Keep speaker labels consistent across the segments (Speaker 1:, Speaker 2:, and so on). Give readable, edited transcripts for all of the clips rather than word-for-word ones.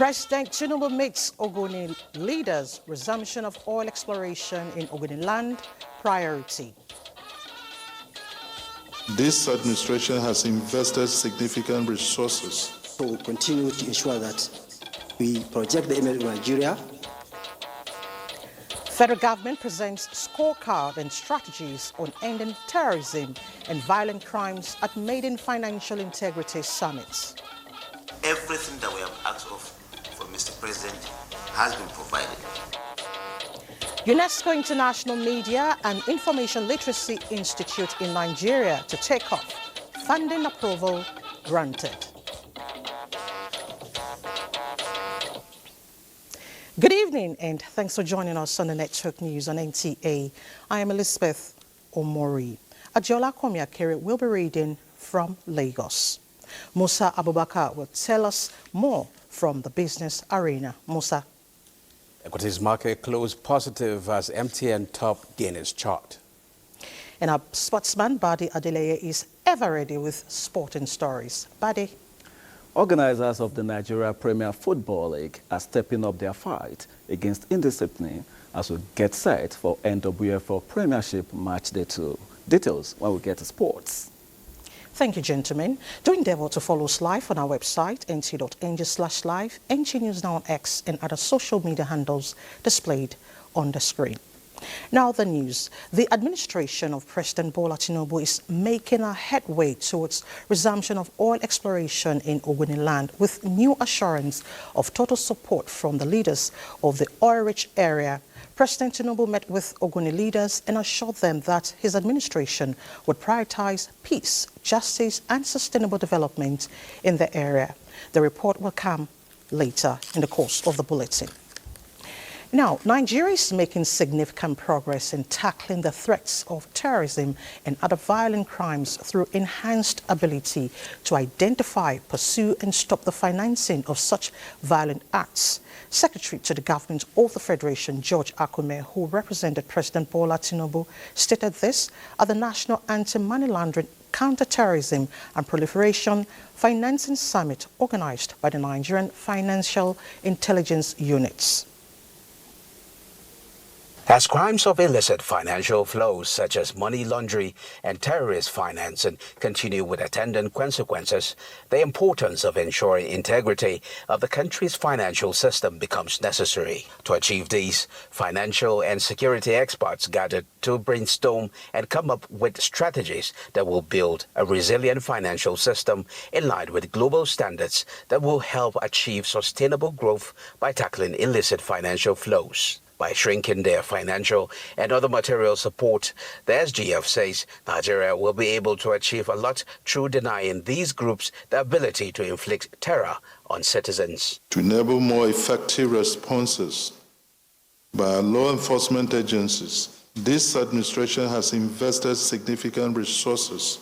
Speaker 1: President Tinubu makes Ogoni leaders resumption of oil exploration in Ogoniland priority.
Speaker 2: This administration has invested significant resources
Speaker 3: to continue to ensure that we project the image of Nigeria.
Speaker 1: Federal government presents scorecard and strategies on ending terrorism and violent crimes at Maiden Financial Integrity Summit.
Speaker 4: Everything that we have asked of from Mr. President has been provided.
Speaker 1: UNESCO International Media and Information Literacy Institute in Nigeria to take off. Funding approval granted. Good evening and thanks for joining us on the Network News on NTA. I am Elizabeth Omori. Ajola Komiakere will be reading from Lagos. Musa Abubakar will tell us more from the business arena. Musa.
Speaker 5: Equities market closed positive as MTN top gainers chart.
Speaker 1: And our sportsman, Badi Adeleye, is ever ready with sporting stories. Badi.
Speaker 6: Organizers of the Nigeria Premier Football League are stepping up their fight against indiscipline as we get set for NWFL Premiership Match Day 2. Details when we get to sports.
Speaker 1: Thank you, gentlemen. Do endeavor to follow us live on our website, nt.ng/live, NG News Now on X, and other social media handles displayed on the screen. Now the news. The administration of President Bola Tinubu is making a headway towards resumption of oil exploration in Ogoniland with new assurance of total support from the leaders of the oil-rich area. President Tinubu met with Ogoni leaders and assured them that his administration would prioritize peace, justice and sustainable development in the area. The report will come later in the course of the bulletin. Now, Nigeria is making significant progress in tackling the threats of terrorism and other violent crimes through enhanced ability to identify, pursue and stop the financing of such violent acts. Secretary to the Government of the Federation, George Akume, who represented President Bola Tinubu, stated this at the National Anti-Money Laundering, Counter-Terrorism and Proliferation Financing Summit organized by the Nigerian Financial Intelligence Units.
Speaker 5: As crimes of illicit financial flows such as money laundering and terrorist financing continue with attendant consequences, the importance of ensuring integrity of the country's financial system becomes necessary. To achieve these, financial and security experts gathered to brainstorm and come up with strategies that will build a resilient financial system in line with global standards that will help achieve sustainable growth by tackling illicit financial flows. By shrinking their financial and other material support, the SGF says Nigeria will be able to achieve a lot through denying these groups the ability to inflict terror on citizens.
Speaker 2: to enable more effective responses by our law enforcement agencies. This administration has invested significant resources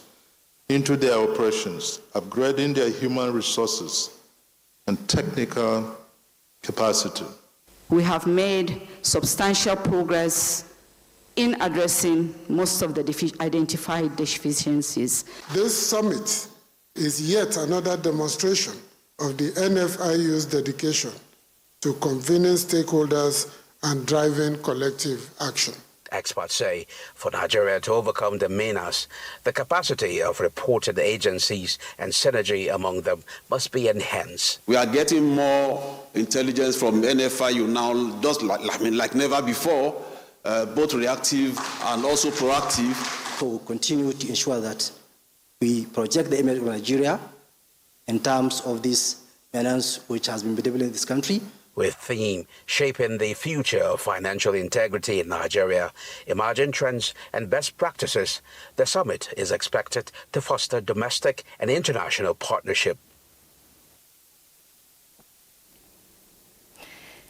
Speaker 2: into their operations, upgrading their human resources and technical capacity.
Speaker 7: We have made substantial progress in addressing most of the identified deficiencies.
Speaker 8: This summit is yet another demonstration of the NFIU's dedication to convening stakeholders and driving collective action.
Speaker 5: Experts say for Nigeria to overcome the menace, the capacity of reported agencies and synergy among them must be enhanced.
Speaker 9: We are getting more intelligence from NFIU now, just like never before, both reactive and also proactive.
Speaker 3: To continue to ensure that we project the image of Nigeria in terms of this menace which has been bedeviling in this country.
Speaker 5: With theme shaping the future of financial integrity in Nigeria, emerging trends and best practices, the summit is expected to foster domestic and international partnership.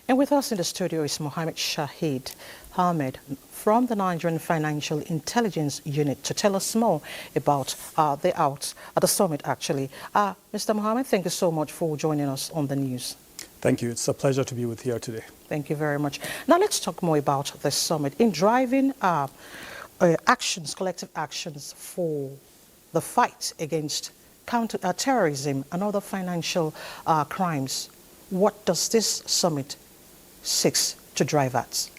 Speaker 1: And with us in the studio is Mohammed Shahid Ahmed from the Nigerian Financial Intelligence Unit to tell us more about the out at the summit, actually. Mr. Mohammed, thank you so much for joining us on the news.
Speaker 10: Thank you. It's a pleasure to be with you here today.
Speaker 1: Thank you very much. Now let's talk more about this summit. In driving actions, collective actions for the fight against terrorism and other financial crimes, what does this summit seek to drive at?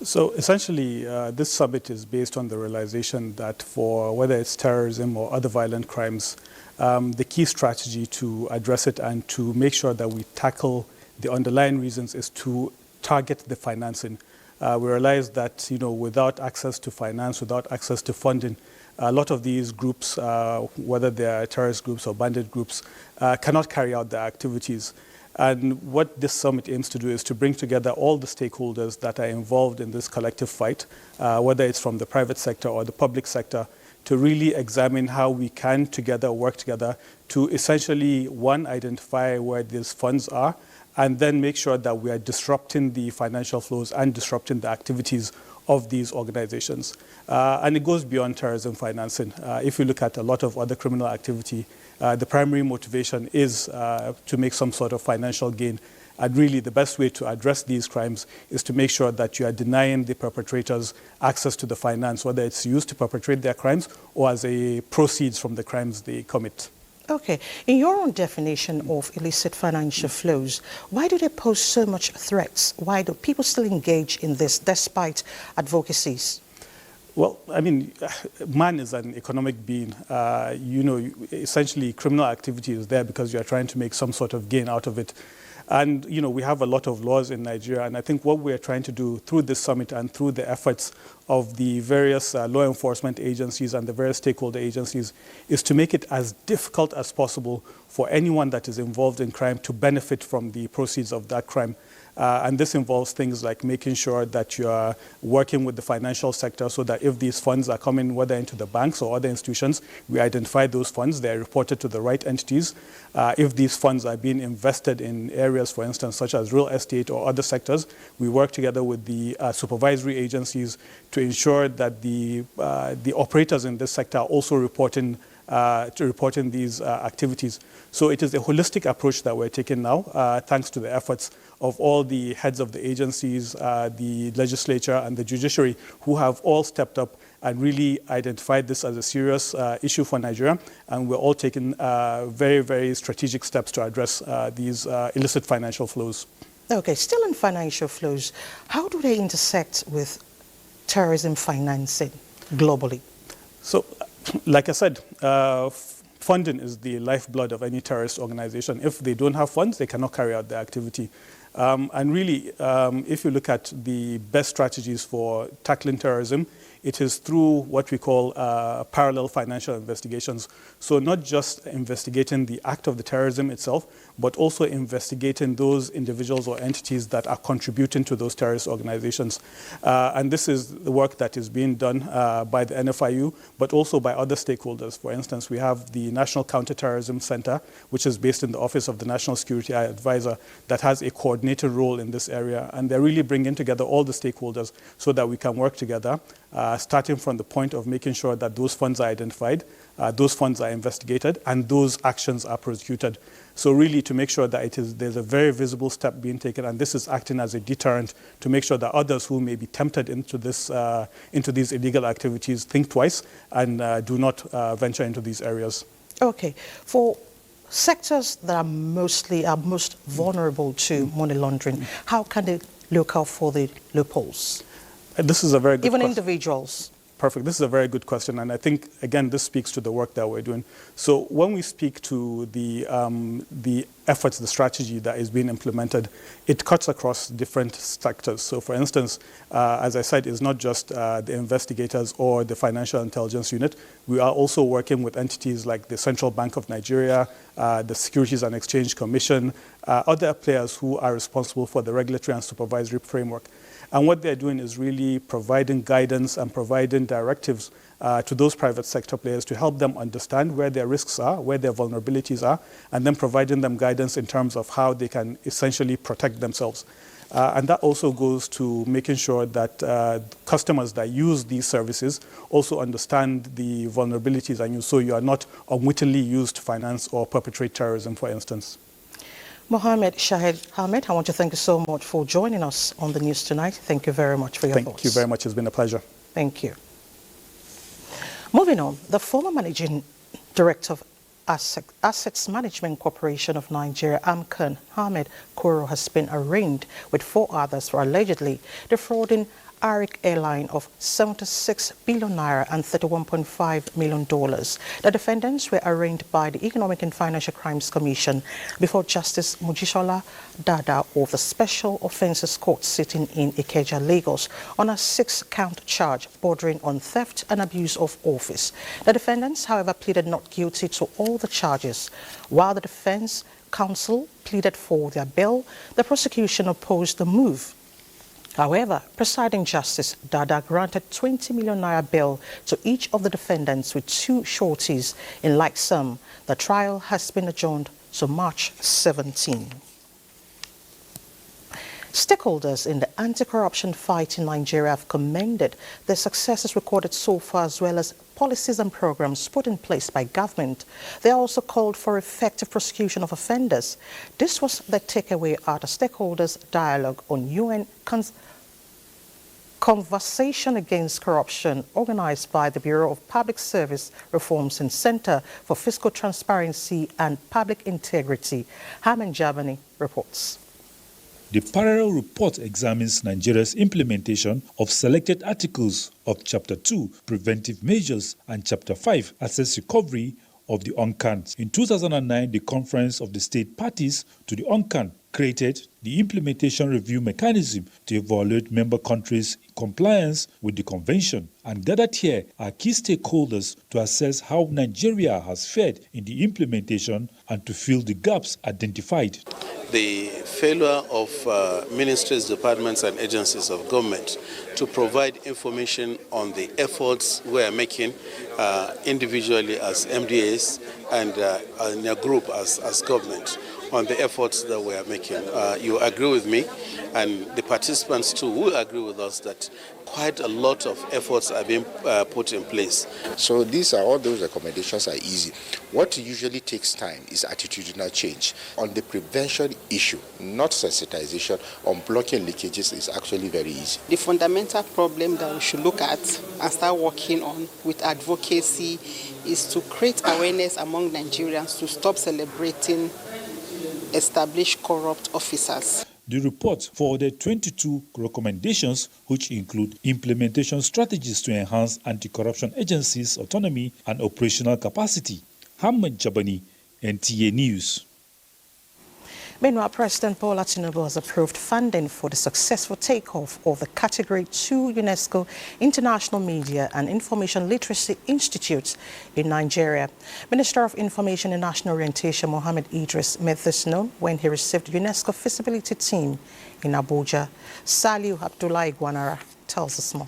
Speaker 10: So essentially, this summit is based on the realization that for whether it's terrorism or other violent crimes, the key strategy to address it and to make sure that we tackle the underlying reasons is to target the financing. We realize that, without access to finance, without access to funding, a lot of these groups, whether they're terrorist groups or bandit groups, cannot carry out their activities. And what this summit aims to do is to bring together all the stakeholders that are involved in this collective fight, whether it's from the private sector or the public sector, to really examine how we can together work together to essentially, one, identify where these funds are, and then make sure that we are disrupting the financial flows and disrupting the activities of these organizations. And it goes beyond terrorism financing. If you look at a lot of other criminal activity, the primary motivation is to make some sort of financial gain. And really, the best way to address these crimes is to make sure that you are denying the perpetrators access to the finance, whether it's used to perpetrate their crimes or as a proceeds from the crimes they commit.
Speaker 1: Okay. In your own definition of illicit financial flows, why do they pose so much threats? Why do people still engage in this despite advocacies?
Speaker 10: Well, I mean, man is an economic being. Essentially, criminal activity is there because you are trying to make some sort of gain out of it. And, we have a lot of laws in Nigeria. And I think what we are trying to do through this summit and through the efforts of the various law enforcement agencies and the various stakeholder agencies is to make it as difficult as possible for anyone that is involved in crime to benefit from the proceeds of that crime. And this involves things like making sure that you are working with the financial sector so that if these funds are coming, whether into the banks or other institutions, we identify those funds, they are reported to the right entities. If these funds are being invested in areas, for instance, such as real estate or other sectors, we work together with the supervisory agencies to ensure that the operators in this sector are also reporting these activities. So it is a holistic approach that we're taking now, thanks to the efforts of all the heads of the agencies, the legislature and the judiciary, who have all stepped up and really identified this as a serious issue for Nigeria. And we're all taking very, very strategic steps to address these illicit financial flows.
Speaker 1: Okay, still in financial flows, how do they intersect with terrorism financing globally? So,
Speaker 10: like I said, funding is the lifeblood of any terrorist organization. If they don't have funds, they cannot carry out their activity. And really, if you look at the best strategies for tackling terrorism, it is through what we call parallel financial investigations. So not just investigating the act of the terrorism itself, but also investigating those individuals or entities that are contributing to those terrorist organizations. And this is the work that is being done by the NFIU, but also by other stakeholders. For instance, we have the National Counterterrorism Center, which is based in the Office of the National Security Advisor, that has a coordinated role in this area. And they're really bringing together all the stakeholders so that we can work together, starting from the point of making sure that those funds are identified, those funds are investigated, and those actions are prosecuted. So really to make sure that there's a very visible step being taken, and this is acting as a deterrent to make sure that others who may be tempted into these illegal activities think twice and do not venture into these areas.
Speaker 1: Okay. For sectors that are most vulnerable to money laundering, how can they look out for the loopholes?
Speaker 10: This is a very good question.
Speaker 1: Even individuals.
Speaker 10: Perfect. This is a very good question, and I think, again, this speaks to the work that we're doing. So when we speak to the efforts, the strategy that is being implemented, it cuts across different sectors. So, for instance, as I said, it's not just the investigators or the Financial Intelligence Unit. We are also working with entities like the Central Bank of Nigeria, the Securities and Exchange Commission, other players who are responsible for the regulatory and supervisory framework. And what they're doing is really providing guidance and providing directives to those private sector players to help them understand where their risks are, where their vulnerabilities are, and then providing them guidance in terms of how they can essentially protect themselves. And that also goes to making sure that customers that use these services also understand the vulnerabilities, and so you are not unwittingly used to finance or perpetrate terrorism, for instance.
Speaker 1: Mohammed Shahid Ahmed, I want to thank you so much for joining us on the news tonight. Thank you very much for your thoughts.
Speaker 10: Thank you very much. It's been a pleasure.
Speaker 1: Thank you. Moving on, the former managing director of Assets Management Corporation of Nigeria, AMCON, Ahmed Koro, has been arraigned with 4 others for allegedly defrauding Arik Airline of 76 billion naira and $31.5 million. The defendants were arraigned by the Economic and Financial Crimes Commission before Justice Mojisola Dada of the Special Offences Court sitting in Ikeja, Lagos, on a 6-count charge bordering on theft and abuse of office. The defendants, however, pleaded not guilty to all the charges. While the defense counsel pleaded for their bail, the prosecution opposed the move. However, presiding Justice Dada granted 20 million naira bail to each of the defendants with 2 sureties in like sum. The trial has been adjourned to March 17. Stakeholders in the anti-corruption fight in Nigeria have commended the successes recorded so far, as well as policies and programs put in place by government. They also called for effective prosecution of offenders. This was the takeaway at a stakeholders dialogue on UN Conversation Against Corruption, organized by the Bureau of Public Service Reforms and Center for Fiscal Transparency and Public Integrity. Haman Jabani reports.
Speaker 11: The parallel report examines Nigeria's implementation of selected articles of Chapter 2, Preventive Measures, and Chapter 5, Assess Recovery of the UNCAN. In 2009, the Conference of the State Parties to the UNCAN created the Implementation Review Mechanism to evaluate member countries' compliance with the Convention, and gathered here are key stakeholders to assess how Nigeria has fared in the implementation and to fill the gaps identified.
Speaker 12: The failure of ministries, departments and agencies of government to provide information on the efforts we are making individually as MDAs and in a group as government on the efforts that we are making. You agree with me, and the participants too will agree with us that quite a lot of efforts are being put in place.
Speaker 13: So these are all those recommendations are easy. What usually takes time is attitudinal change. On the prevention issue, not sensitization, on blocking leakages is actually very easy.
Speaker 14: The fundamental problem that we should look at and start working on with advocacy is to create awareness among Nigerians to stop celebrating established corrupt officers.
Speaker 11: The report forwarded 22 recommendations, which include implementation strategies to enhance anti-corruption agencies' autonomy and operational capacity. Hamad Jabani, NTA News.
Speaker 1: Meanwhile, President Bola Tinubu has approved funding for the successful takeoff of the Category 2 UNESCO International Media and Information Literacy Institute in Nigeria. Minister of Information and National Orientation Mohammed Idris made this known when he received UNESCO feasibility team in Abuja. Saliu Abdullah Iguanara tells us more.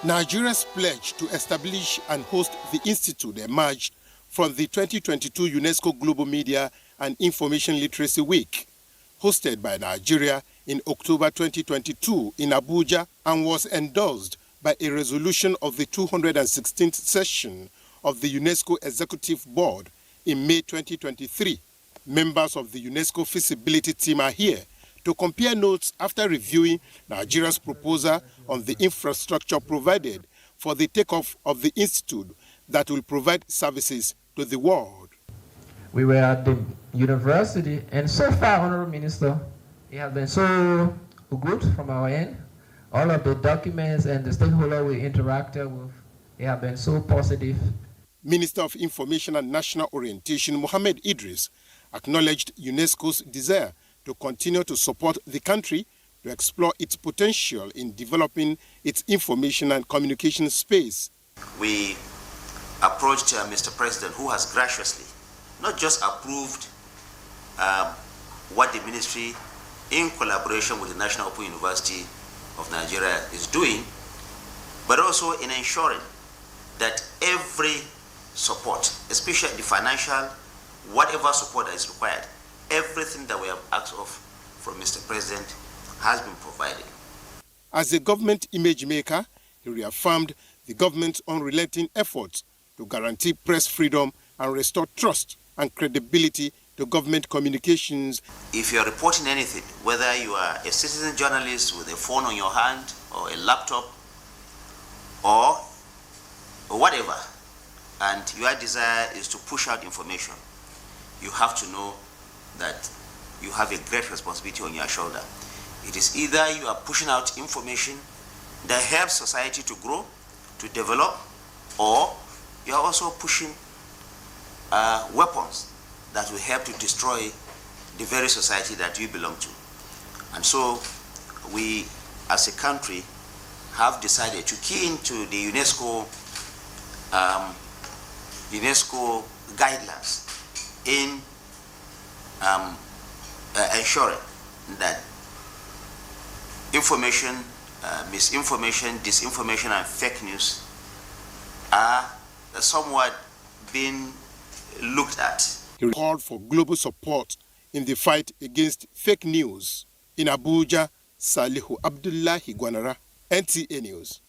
Speaker 15: Nigeria's pledge to establish and host the institute emerged from the 2022 UNESCO Global Media and Information Literacy Week, hosted by Nigeria in October 2022 in Abuja, and was endorsed by a resolution of the 216th session of the UNESCO Executive Board in May 2023. Members of the UNESCO feasibility team are here to compare notes after reviewing Nigeria's proposal on the infrastructure provided for the takeoff of the institute that will provide services to the world.
Speaker 16: We were at the university, and so far, Honorable Minister, it has been so good from our end. All of the documents and the stakeholders we interacted with, they have been so positive.
Speaker 15: Minister of Information and National Orientation Mohammed Idris acknowledged UNESCO's desire to continue to support the country to explore its potential in developing its information and communication space.
Speaker 4: We approached Mr. President, who has graciously not just approved what the ministry, in collaboration with the National Open University of Nigeria, is doing, but also in ensuring that every support, especially the financial, whatever support that is required, everything that we have asked of from Mr. President has been provided.
Speaker 15: As a government image maker, he reaffirmed the government's unrelenting efforts to guarantee press freedom and restore trust and credibility to government communications.
Speaker 4: If you are reporting anything, whether you are a citizen journalist with a phone on your hand or a laptop or whatever, and your desire is to push out information, you have to know that you have a great responsibility on your shoulder. It is either you are pushing out information that helps society to grow, to develop, or you are also pushing weapons that will help to destroy the very society that you belong to. And so we, as a country, have decided to key into the UNESCO guidelines in ensuring that information, misinformation, disinformation, and fake news are somewhat being looked at.
Speaker 15: He called for global support in the fight against fake news. In Abuja, Salihu Abdullahi Gwanara, NTA News.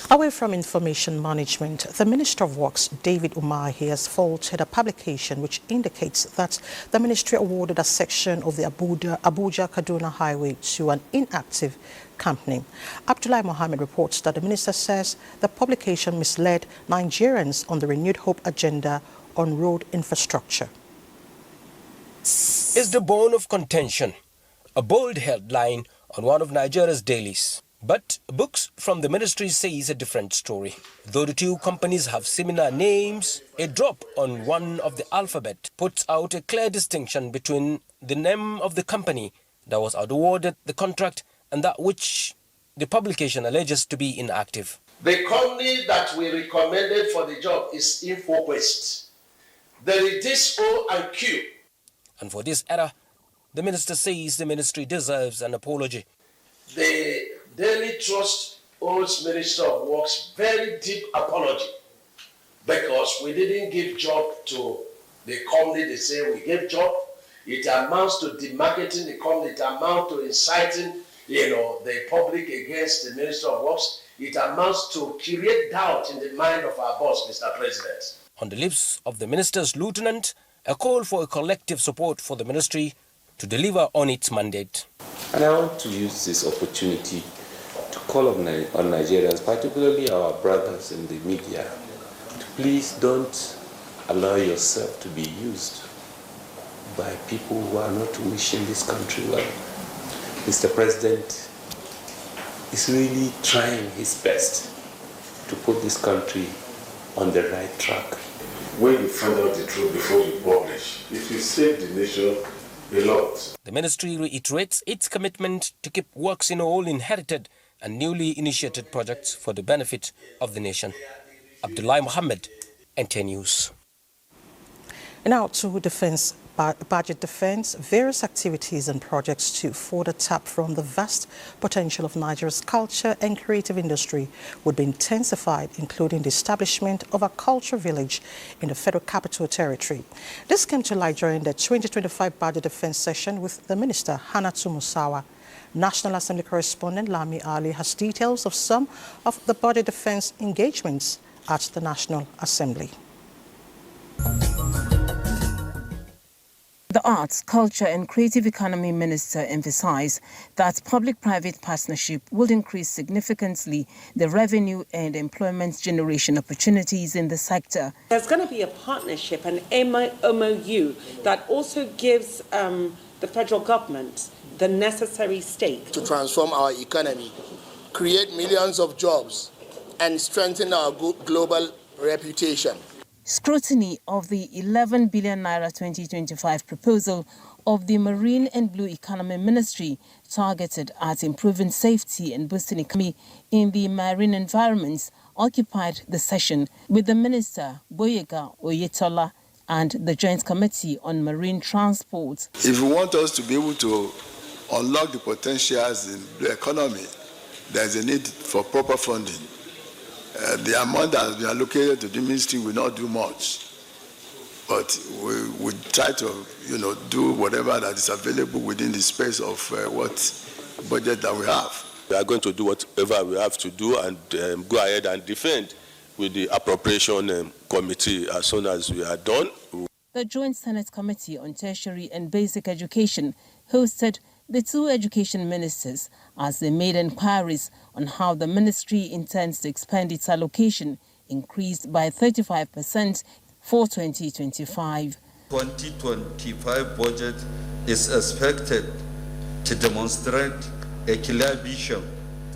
Speaker 1: Away from information management, the Minister of Works, David Umahi, has faulted a publication which indicates that the ministry awarded a section of the Abuja-Kaduna Highway to an inactive company. Abdullahi Mohammed reports that the minister says the publication misled Nigerians on the renewed hope agenda on road infrastructure.
Speaker 17: Is the bone of contention, a bold headline on one of Nigeria's dailies. But books from the ministry says a different story. Though the two companies have similar names, a drop on one of the alphabet puts out a clear distinction between the name of the company that was awarded the contract and that which the publication alleges to be inactive.
Speaker 18: The company that we recommended for the job is InfoQuest. There is this O and Q.
Speaker 17: And for this error, the minister says the ministry deserves an apology.
Speaker 18: The Daily Trust owes Minister of Works very deep apology because we didn't give job to the company they say we gave job. It amounts to demarketing the company. It amounts to inciting, the public against the Minister of Works. It amounts to create doubt in the mind of our boss, Mr. President.
Speaker 17: On the lips of the minister's lieutenant, a call for a collective support for the ministry to deliver on its mandate.
Speaker 19: And I want to use this opportunity to call on Nigerians, particularly our brothers in the media, to please don't allow yourself to be used by people who are not wishing this country well. Mr. President is really trying his best to put this country on the right track.
Speaker 20: When you find out the truth before you publish, it will save the nation a lot.
Speaker 17: The ministry reiterates its commitment to keep works in all inherited and newly initiated projects for the benefit of the nation. Abdullahi Mohammed, NTA News.
Speaker 1: Now to defense, budget defense, various activities and projects to further tap from the vast potential of Nigeria's culture and creative industry would be intensified, including the establishment of a culture village in the Federal Capital Territory. This came to light during the 2025 budget defense session with the Minister, Hannatu Musawa. National Assembly correspondent Lami Ali has details of some of the budget defense engagements at the National Assembly.
Speaker 21: The Arts, Culture and Creative Economy Minister emphasized that public-private partnership will increase significantly the revenue and employment generation opportunities in the sector.
Speaker 22: There's going to be a partnership, an MOU, that also gives the federal government the necessary stake
Speaker 23: to transform our economy, create millions of jobs, and strengthen our global reputation.
Speaker 21: Scrutiny of the 11 billion naira 2025 proposal of the Marine and Blue Economy Ministry targeted at improving safety and boosting economy in the marine environments occupied the session with the Minister Boyega Oyetola and the Joint Committee on Marine Transport.
Speaker 24: If you want us to be able to unlock the potentials in the economy, there is a need for proper funding. The amount that has been allocated to the ministry will not do much, but we try to, do whatever that is available within the space of what budget that we have.
Speaker 20: We are going to do whatever we have to do and go ahead and defend with the appropriation committee as soon as we are done.
Speaker 21: The Joint Senate Committee on Tertiary and Basic Education hosted the two education ministers as they made inquiries on how the ministry intends to expand its allocation increased by 35% for 2025.
Speaker 2: 2025 budget is expected to demonstrate a clear vision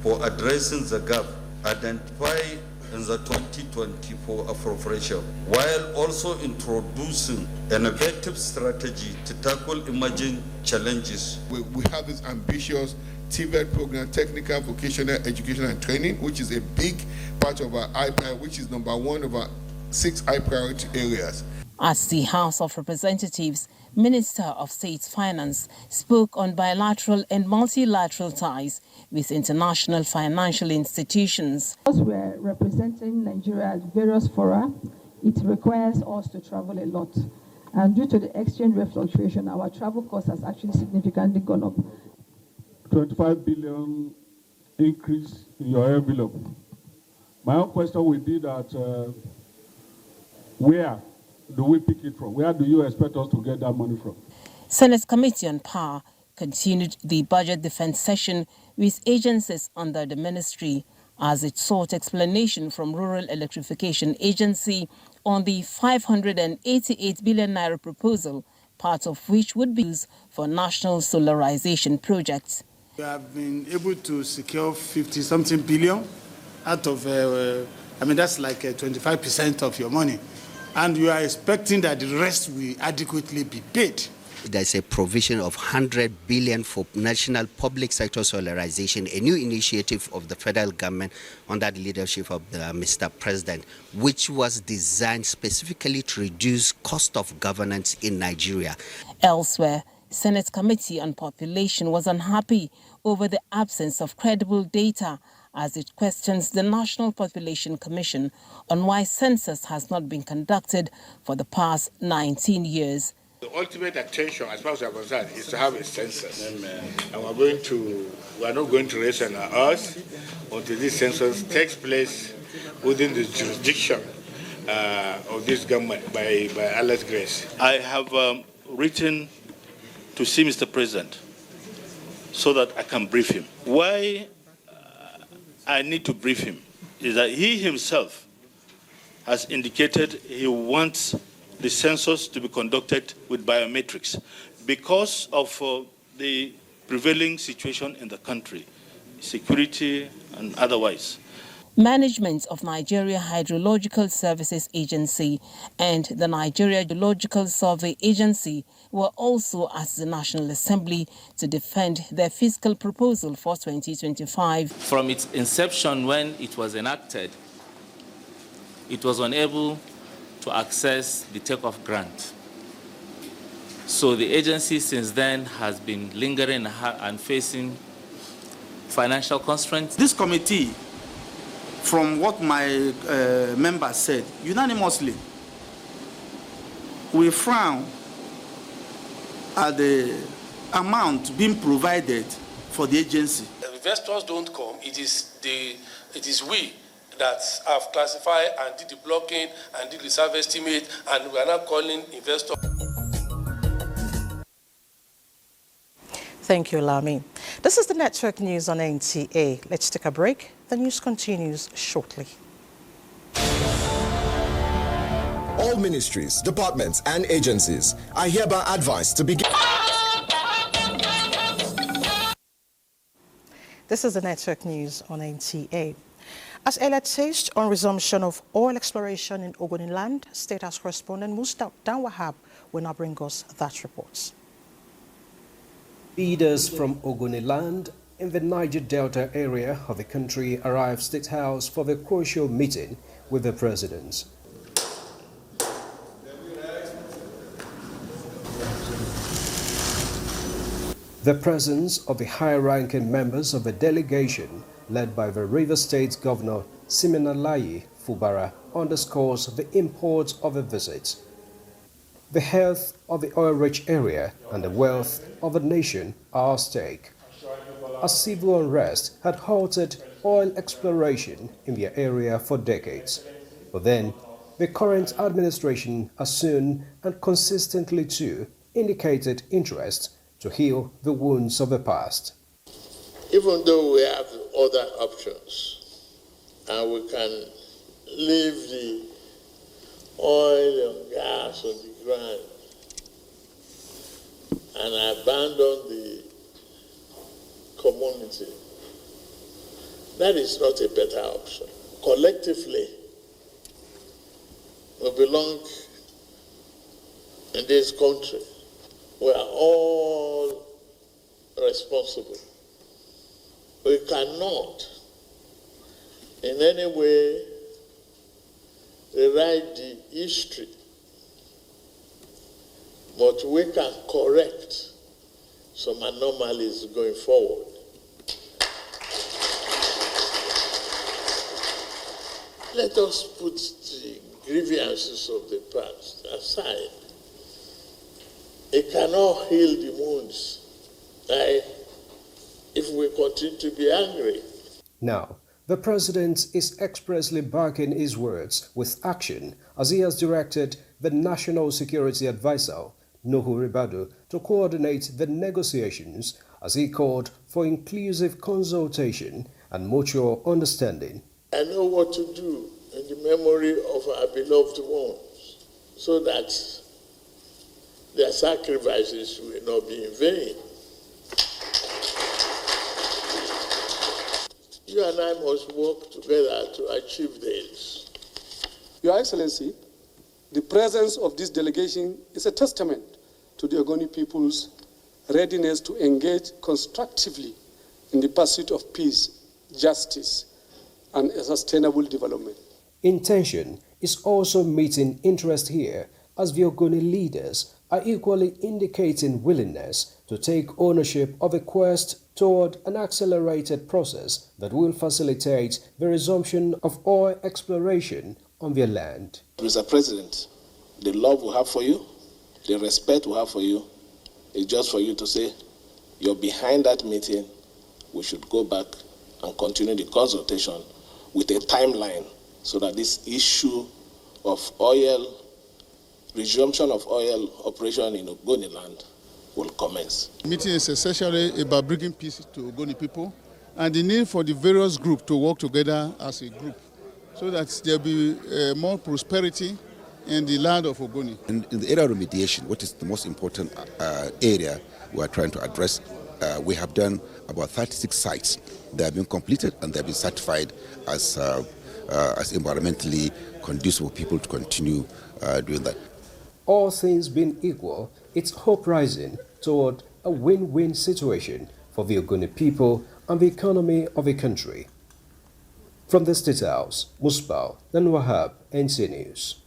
Speaker 2: for addressing the gap identified in the 2024 appropriation, while also introducing an effective strategy to tackle emerging challenges.
Speaker 6: We have this ambitious TVET program, Technical Vocational Education and Training, which is a big part of our which is number one of our 6 high priority areas.
Speaker 21: As the House of Representatives, Minister of State Finance spoke on bilateral and multilateral ties with international financial institutions.
Speaker 7: Because we're representing Nigeria at various fora, it requires us to travel a lot. And due to the exchange rate fluctuation, our travel cost has actually significantly gone up.
Speaker 8: 25 billion increase in your envelope. My own question will be that where do we pick it from? Where do you expect us to get that money from?
Speaker 21: Senate Committee on Power continued the budget defense session with agencies under the ministry as it sought explanation from Rural Electrification Agency on the 588 billion naira proposal, part of which would be used for national solarization projects.
Speaker 25: We have been able to secure 50-something billion out of, that's like 25% of your money. And you are expecting that the rest will adequately be paid.
Speaker 26: There's a provision of 100 billion for national public sector solarization, a new initiative of the federal government under the leadership of Mr. President, which was designed specifically to reduce cost of governance in Nigeria.
Speaker 21: Elsewhere, Senate Committee on Population was unhappy over the absence of credible data as it questions the National Population Commission on why census has not been conducted for the past 19 years.
Speaker 27: The ultimate attention, as far as we are concerned, is to have a census. Amen. And we are not going to rest on our earth until this census takes place within the jurisdiction of this government by Allah's grace.
Speaker 28: I have written to see Mr. President so that I can brief him. Why I need to brief him is that he himself has indicated he wants the census to be conducted with biometrics because of the prevailing situation in the country, security and otherwise.
Speaker 21: Management of Nigeria Hydrological Services Agency and the Nigeria Geological Survey Agency were also at the National Assembly to defend their fiscal proposal for 2025.
Speaker 29: From its inception, when it was enacted, it was unable to access the takeoff grant. So the agency since then has been lingering and facing financial constraints.
Speaker 25: This committee, from what my members said, unanimously, we frown at the amount being provided for the agency.
Speaker 18: Investors don't come. It is we that have classified and did the blocking and did the reserve estimate, and we are now calling investors.
Speaker 1: Thank you, Lami. This is the network news on NTA. Let's take a break. The news continues shortly.
Speaker 30: All ministries, departments, and agencies are hereby advised to begin.
Speaker 1: This is the network news on NTA. As alert says on resumption of oil exploration in Ogoniland, State House correspondent Mustafa Danwahab will now bring us that report.
Speaker 31: Leaders from Ogoniland in the Niger Delta area of the country arrived State House for the crucial meeting with the president. The presence of the high-ranking members of the delegation led by the River State Governor Siminalayi Fubara underscores the import of the visit. The health of the oil-rich area and the wealth of the nation are at stake. A civil unrest had halted oil exploration in the area for decades. But then, the current administration has soon and consistently too indicated interest to heal the wounds of the past.
Speaker 23: Even though we have other options and we can
Speaker 3: leave the oil and gas on the ground and abandon the community. That is not a better option. Collectively, we belong in this country. We are all responsible. We cannot in any way rewrite the history, but we can correct some anomalies going forward. Let us put the grievances of the past aside. It cannot heal the wounds if we continue to be angry.
Speaker 31: Now, the president is expressly backing his words with action as he has directed the National Security Advisor, Nuhu Ribadu, to coordinate the negotiations as he called for inclusive consultation and mutual understanding.
Speaker 3: I know what to do in the memory of our beloved ones so that their sacrifices will not be in vain. You and I must work together to achieve this.
Speaker 4: Your Excellency, the presence of this delegation is a testament to the Ogoni people's readiness to engage constructively in the pursuit of peace, justice, and a sustainable development.
Speaker 31: Intention is also meeting interest here as the Ogoni leaders are equally indicating willingness to take ownership of a quest toward an accelerated process that will facilitate the resumption of oil exploration on their land.
Speaker 5: Mr. President, the love we have for you, the respect we have for you, is just for you to say, you're behind that meeting, we should go back and continue the consultation with a timeline so that this issue of oil, resumption of oil operation in Ogoniland will commence.
Speaker 6: The meeting is essentially about bringing peace to Ogoni people and the need for the various groups to work together as a group so that there will be more prosperity in the land of Ogoni.
Speaker 9: In the area of remediation, what is the most important area we are trying to address, we have done about 36 sites. They have been completed and they have been certified as environmentally conducive for people to continue doing that.
Speaker 31: All things being equal, it's hope rising toward a win-win situation for the Ogoni people and the economy of the country. From the State House, Musbal and Wahab, NTA News.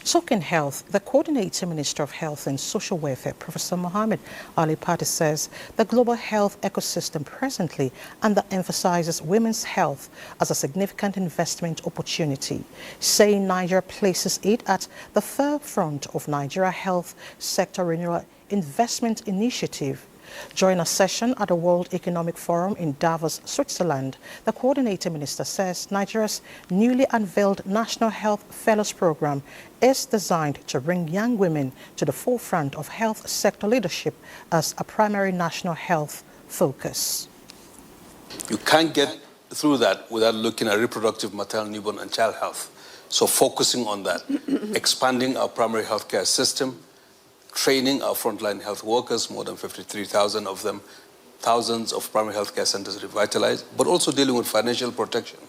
Speaker 1: Talking health, the Coordinating Minister of Health and Social Welfare, Professor Mohammed Ali Patti, says the global health ecosystem presently underemphasizes women's health as a significant investment opportunity, saying Nigeria places it at the forefront of Nigeria Health Sector Renewal Investment Initiative. During a session at the World Economic Forum in Davos, Switzerland, the Coordinating Minister says Nigeria's newly unveiled National Health Fellows Program is designed to bring young women to the forefront of health sector leadership as a primary national health focus.
Speaker 10: You can't get through that without looking at reproductive, maternal, newborn, and child health. So focusing on that, expanding our primary healthcare system, training our frontline health workers, more than 53,000 of them, thousands of primary healthcare centers revitalized, but also dealing with financial protection,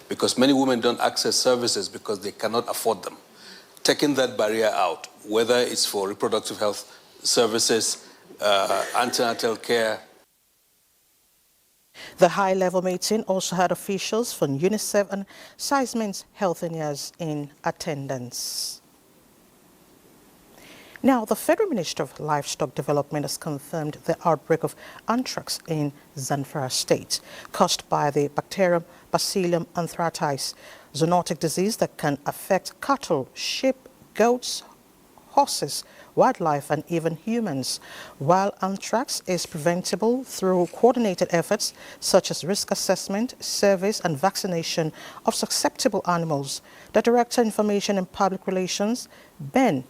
Speaker 10: because many women don't access services because they cannot afford them. Taking that barrier out, whether it's for reproductive health services, antenatal care.
Speaker 1: The high-level meeting also had officials from UNICEF and Seismins Healthineers in attendance. Now, the Federal Ministry of Livestock Development has confirmed the outbreak of anthrax in Zamfara State, caused by the bacterium Bacillium anthracis, zoonotic disease that can affect cattle, sheep, goats, horses, wildlife, and even humans. While anthrax is preventable through coordinated efforts such as risk assessment, service, and vaccination of susceptible animals, the Director of Information and Public Relations, Ben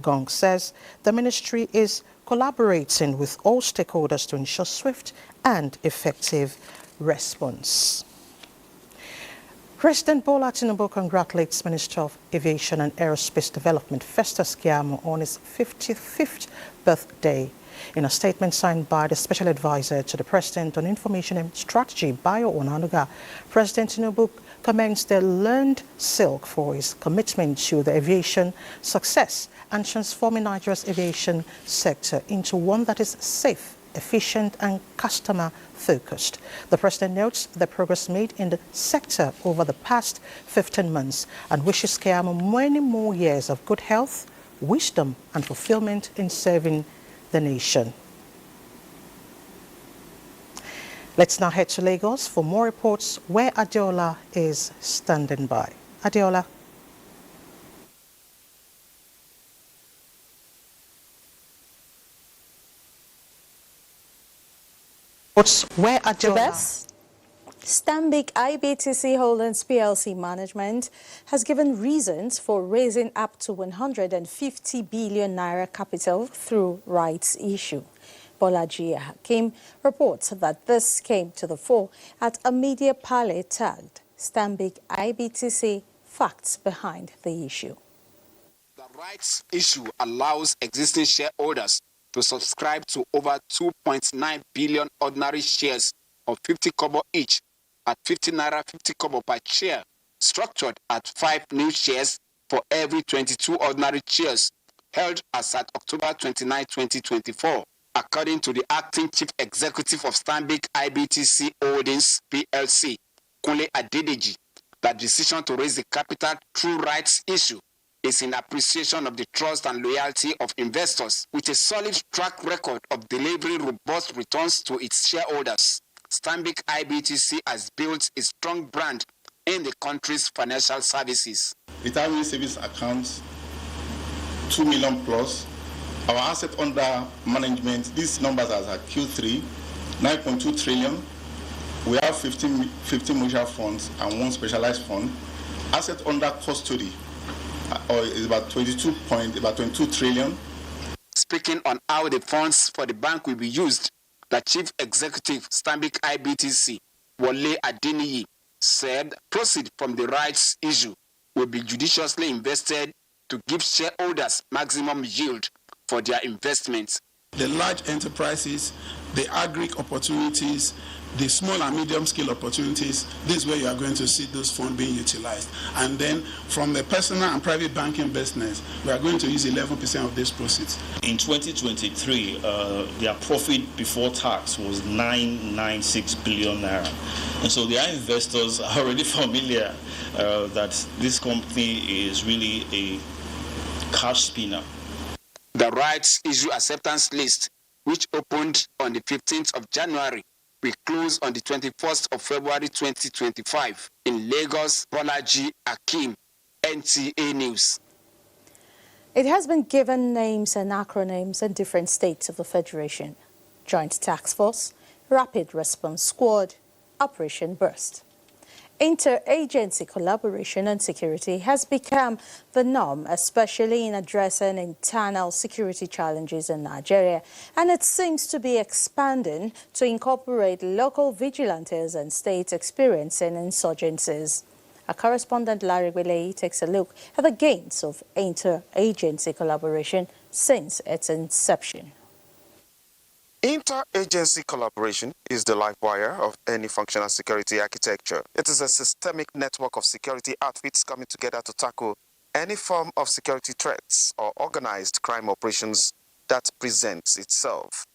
Speaker 1: Gong, says the ministry is collaborating with all stakeholders to ensure swift and effective response. President Bola Tinubu congratulates Minister of Aviation and Aerospace Development Festus Keyamo on his 55th birthday. In a statement signed by the Special Advisor to the President on Information and Strategy, Bayo Onanuga, President Tinubu commends the learned silk for his commitment to the aviation success and transforming Nigeria's aviation sector into one that is safe, efficient and customer-focused. The President notes the progress made in the sector over the past 15 months and wishes Keyamo many more years of good health, wisdom and fulfillment in serving the nation. Let's now head to Lagos for more reports where Adeola is standing by. Adeola. Where Adeola?
Speaker 11: Stanbic IBTC Holdings PLC management has given reasons for raising up to 150 billion naira capital through rights issue. Bolaji Hakim reports that this came to the fore at a media parley tagged Stanbic IBTC Facts Behind the Issue.
Speaker 12: The rights issue allows existing shareholders to subscribe to over 2.9 billion ordinary shares of 50 kobo each at 50 naira 50 kobo per share, structured at 5 new shares for every 22 ordinary shares held as at October 29, 2024. According to the acting chief executive of Stanbic IBTC Holdings PLC, Kunle Adedeji, the decision to raise the capital through rights issue is in appreciation of the trust and loyalty of investors with a solid track record of delivering robust returns to its shareholders. Stanbic IBTC has built a strong brand in the country's financial services.
Speaker 13: Retirement savings accounts, 2 million plus. Our asset under management, these numbers are at Q3, 9.2 trillion. We have 15 mutual funds and 1 specialized fund. Asset under custody is about 22 trillion.
Speaker 12: Speaking on how the funds for the bank will be used, the chief executive Stanbic IBTC, Wole Adeniyi, said proceeds from the rights issue will be judiciously invested to give shareholders maximum yield for their investments.
Speaker 14: The large enterprises, the agri opportunities, the small and medium scale opportunities, this is where you are going to see those funds being utilized. And then from the personal and private banking business, we are going to use 11% of these proceeds.
Speaker 15: In 2023, their profit before tax was 996 billion naira. And so their investors are already familiar that this company is really a cash spinner.
Speaker 12: The rights issue acceptance list, which opened on the 15th of January, will close on the 21st of February 2025 in Lagos. Bolaji Hakim, NTA News.
Speaker 11: It has been given names and acronyms in different states of the Federation: Joint Task Force, Rapid Response Squad, Operation Burst. Interagency collaboration and security has become the norm, especially in addressing internal security challenges in Nigeria, and it seems to be expanding to incorporate local vigilantes and states experiencing insurgencies. Our correspondent Larry Wiley takes a look at the gains of interagency collaboration since its inception.
Speaker 16: Interagency collaboration is the life wire of any functional security architecture. It is a systemic network of security outfits coming together to tackle any form of security threats or organized crime operations that presents itself.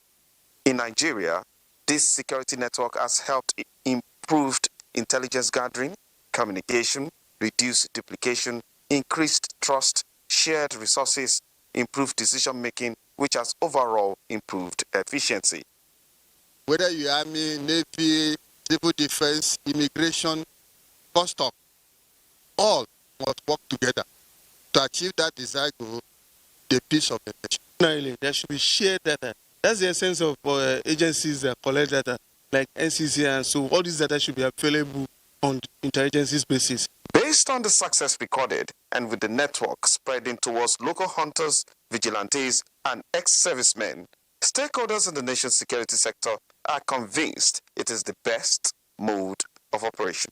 Speaker 16: In Nigeria, this security network has helped improved intelligence gathering, communication, reduce duplication, increased trust, shared resources, improved decision-making, which has overall improved efficiency.
Speaker 17: Whether you are Army, Navy, Civil Defense, Immigration, Custom, all must work together to achieve that desired goal, the peace of the nation.
Speaker 19: Finally, there should be shared data. That's the essence of agencies that collect data, like NCC, and so all these data should be available on interagency basis.
Speaker 16: Based on the success recorded and with the network spreading towards local hunters, vigilantes, and ex-servicemen, stakeholders in the nation's security sector are convinced it is the best mode of operation.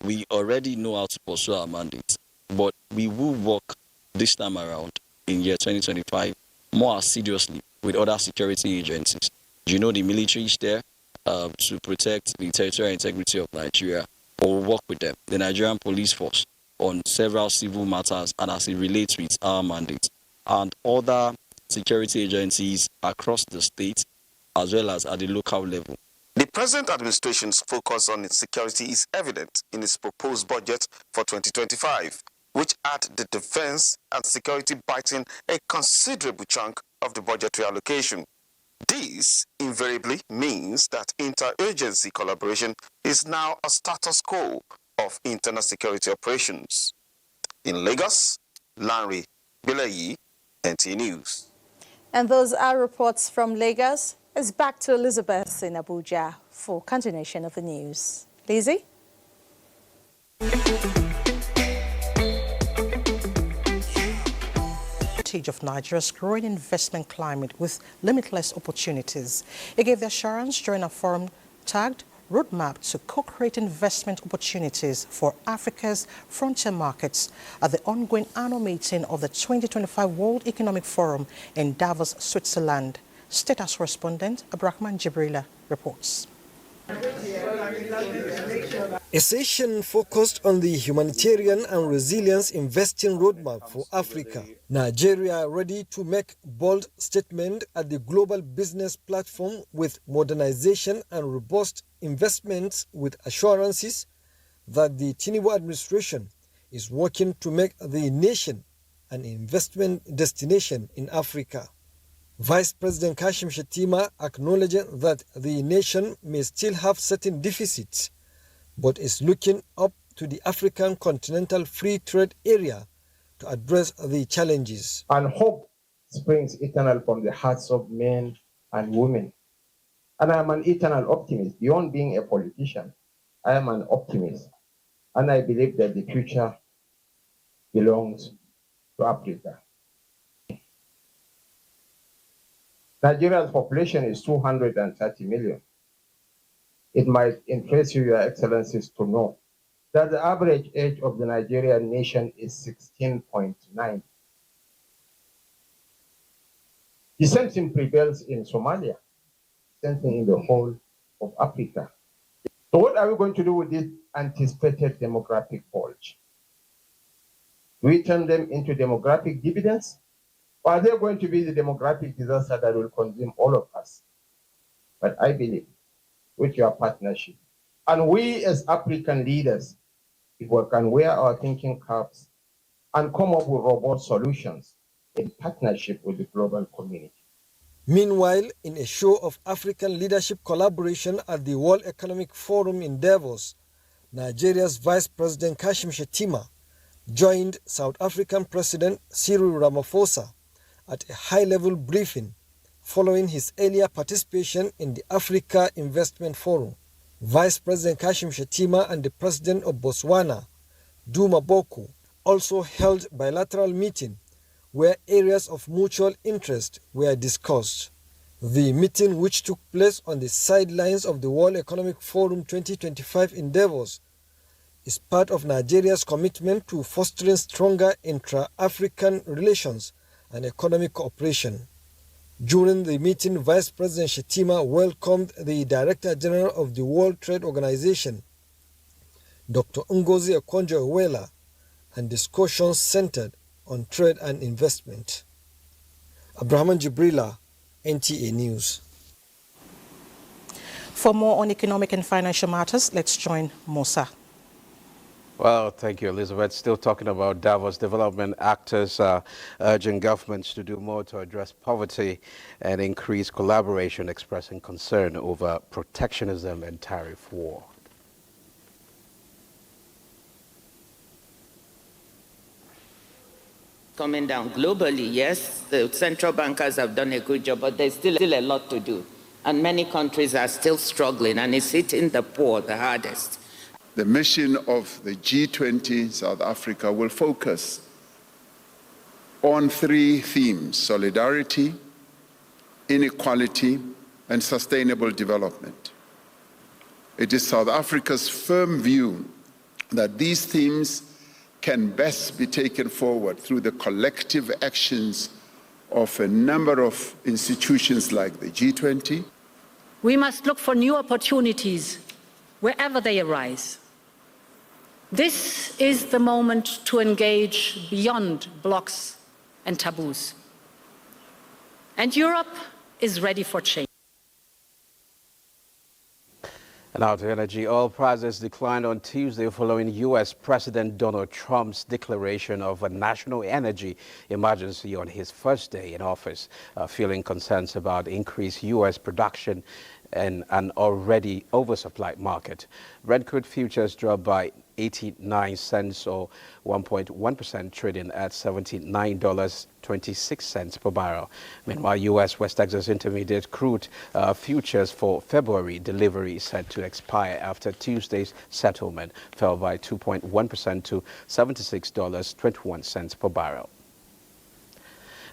Speaker 2: we already know how to pursue our mandate, but we will work this time around in year 2025 more assiduously with other security agencies. You know, the military is there to protect the territorial integrity of Nigeria, but we'll work with them. The Nigerian police force on several civil matters and as it relates with our mandate, and other security agencies across the state as well as at the local level.
Speaker 16: The present administration's focus on its security is evident in its proposed budget for 2025, which had the defense and security biting a considerable chunk of the budgetary allocation. This invariably means that interagency collaboration is now a status quo of internal security operations. In Lagos, Lanre Bileyi, NTA News.
Speaker 11: And those are reports from Lagos. It's back to Elizabeth in Abuja for continuation of the news. Lizzie?
Speaker 1: Of Nigeria's growing investment climate with limitless opportunities. It gave the assurance during a forum tagged Roadmap to Co-Create Investment Opportunities for Africa's Frontier Markets at the ongoing annual meeting of the 2025 World Economic Forum in Davos, Switzerland. Status correspondent Abrahman Jibrila reports.
Speaker 7: A session focused on the humanitarian and resilience investing roadmap for Africa. Nigeria ready to make bold statement at the global business platform with modernization and robust investments with assurances that the Tinubu administration is working to make the nation an investment destination in Africa. Vice President Kashim Shettima acknowledged that the nation may still have certain deficits, but is looking up to the African Continental Free Trade Area to address the challenges.
Speaker 8: And hope springs eternal from the hearts of men and women. And I am an eternal optimist. Beyond being a politician, I am an optimist. And I believe that the future belongs to Africa. Nigeria's population is 230 million. It might interest you, Your Excellencies, to know that the average age of the Nigerian nation is 16.9. The same thing prevails in Somalia, same thing in the whole of Africa. So what are we going to do with this anticipated demographic bulge? Do we turn them into demographic dividends? Or are they going to be the demographic disaster that will consume all of us? But I believe with your partnership, and we as African leaders, if we can wear our thinking caps and come up with robust solutions in partnership with the global community.
Speaker 7: Meanwhile, in a show of African leadership collaboration at the World Economic Forum in Davos, Nigeria's Vice President Kashim Shettima joined South African President Cyril Ramaphosa at a high-level briefing following his earlier participation in the Africa Investment Forum. Vice President Kashim Shettima and the President of Botswana, Duma Boko, also held bilateral meeting where areas of mutual interest were discussed. The meeting, which took place on the sidelines of the World Economic Forum 2025 in Davos, is part of Nigeria's commitment to fostering stronger intra-African relations and economic cooperation. During the meeting, Vice President Shettima welcomed the Director General of the World Trade Organization, Dr. Ngozi Okonjo-Iweala, and discussions centered on trade and investment. Abrahman Jibrila, NTA News.
Speaker 1: For more on economic and financial matters, let's join Musa.
Speaker 20: Well, thank you, Elizabeth. Still talking about Davos, development actors urging governments to do more to address poverty and increase collaboration, expressing concern over protectionism and tariff war.
Speaker 21: Coming down globally, yes, the central bankers have done a good job, but there's still a lot to do. And many countries are still struggling, and it's hitting the poor the hardest.
Speaker 22: The mission of the G20 South Africa will focus on three themes: solidarity, inequality, and sustainable development. It is South Africa's firm view that these themes can best be taken forward through the collective actions of a number of institutions like the G20.
Speaker 3: We must look for new opportunities wherever they arise. This is the moment to engage beyond blocks and taboos. And Europe is ready for change.
Speaker 20: And now to energy. Oil prices declined on Tuesday following U.S. President Donald Trump's declaration of a national energy emergency on his first day in office, fueling concerns about increased U.S. production in an already oversupplied market. Brent crude futures dropped by 89 cents or 1.1%, trading at $79.26 per barrel. Meanwhile, U.S. West Texas Intermediate crude futures for February delivery set to expire after Tuesday's settlement fell by 2.1% to $76.21 per barrel.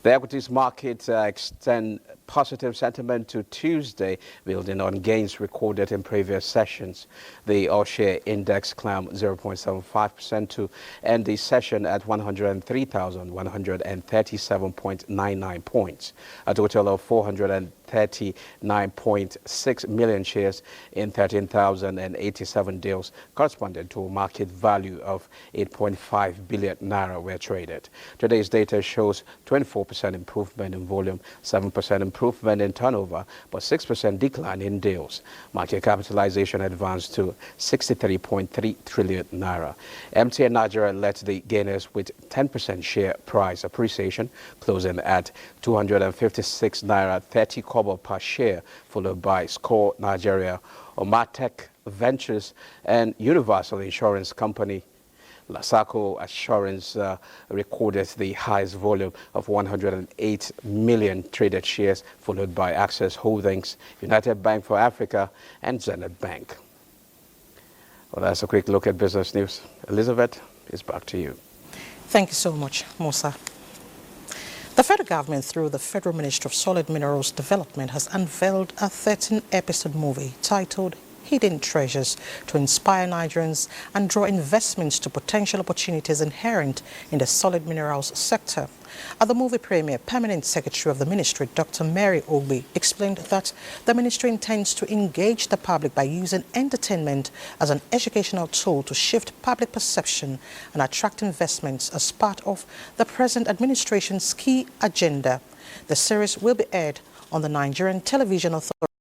Speaker 20: The equities market extend positive sentiment to Tuesday, building on gains recorded in previous sessions. The all-share index climbed 0.75% to end the session at 103,137.99 points. A total of 439.6 million shares in 13,087 deals, corresponding to a market value of 8.5 billion naira, were traded. Today's data shows 24% improvement in volume, 7% improvement in turnover, but 6% decline in deals. Market capitalization advanced to 63.3 trillion naira. NTA Nigerian led the gainers with 10% share price appreciation, closing at 256 naira 30 kobo per share, followed by Score Nigeria, Omatech Ventures, and Universal Insurance Company. Lasako Assurance recorded the highest volume of 108 million traded shares, followed by Access Holdings, United Bank for Africa, and Zenith Bank. Well, that's a quick look at business news. Elizabeth, it's back to you.
Speaker 1: Thank you so much, Musa. The federal government, through the Federal Ministry of Solid Minerals Development, has unveiled a 13-episode movie titled Hidden Treasures to inspire Nigerians and draw investments to potential opportunities inherent in the solid minerals sector. At the movie premiere, Permanent Secretary of the Ministry, Dr. Mary Ogbe, explained that the ministry intends to engage the public by using entertainment as an educational tool to shift public perception and attract investments as part of the present administration's key agenda. The series will be aired on the Nigerian Television Authority